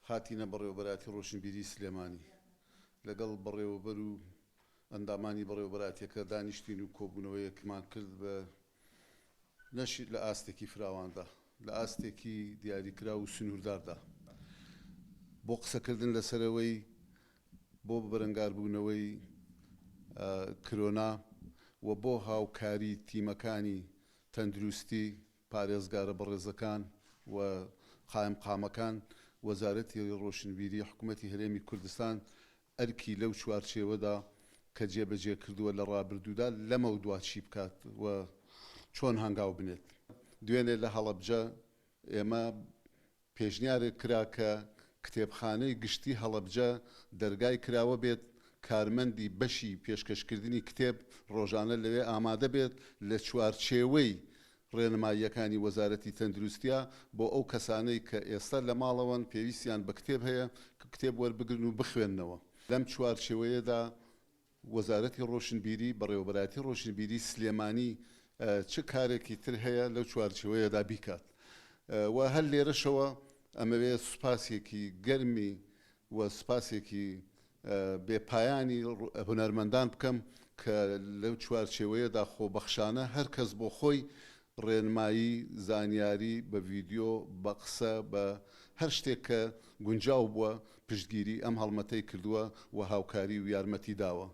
هاتینە بەڕێوەبەراتی ڕۆشنبیری سلێمانی لەگەڵ بەڕێوەبەر و ئەندامانی بەڕێوەبەراتیەکە دانیشتین و کۆبوونەوەیەکمان کرد بە نەشی لە ئاستێکی فراواندا لە ئاستێکی دیاریکرا و سنوورداردا بۆ قسەکردن لەسەرەوەی بۆ بەرەنگاربوونەوەی کۆرۆنا و بۆ هاوکاری تیمەکانی تەندروستی پارێزگارە بەڕێزەکان و قایمقامەکان وەزارەتی ڕۆشنبیری حکوومەتی هەرێمی کوردستان ئەرکی لەو چوارچێوەدا کە جێبەجێ کردووە لە ڕابردوودا لەمە و دوا چی بکات و چۆن هەنگاو بنێت. دوێنێ لە هەڵەبجە ئێمە پێشنیارێک کرا کە کتێبخانەی گشتی هەڵەبجە دەرگای کراوە بێت کارمەندی بەشی پێشکەشکردنی کتێب ڕۆژانە لەوێ ئامادە بێت لە چوارچێوەی ڕێنماییەکانی وەزارەتی تەندروستیە بۆ ئەو کەسانەی کە ئێستا لە ماڵەوەن پێویستیان بە کتێب هەیە کتێب وەربگرن و بخوێننەوە. لەم چوارچێوەیەدا وەزارەتی ڕۆشنبیری بەڕێوەبەراتی ڕۆشنبیری سلێمانی چه کارێکی تر هەیە لەو چوارچێوەیەدا بیکات و هەر لێرەشەوە ئەمەوێ سوپاسێکی گەرمی و سوپاسێکی بێپایانی هونەرمەندان بکەم کە لەو چوارچێوەیەدا خۆبەخشانە هەر کەس بۆ خۆی ڕێنمایی زانیاری بە ڤیدیۆ بە قسە بە هەر شتێک کە گونجاو بووە پشتگیری ئەم هەڵمەتەی کردووە و هاوکاری و یارمەتی داوە.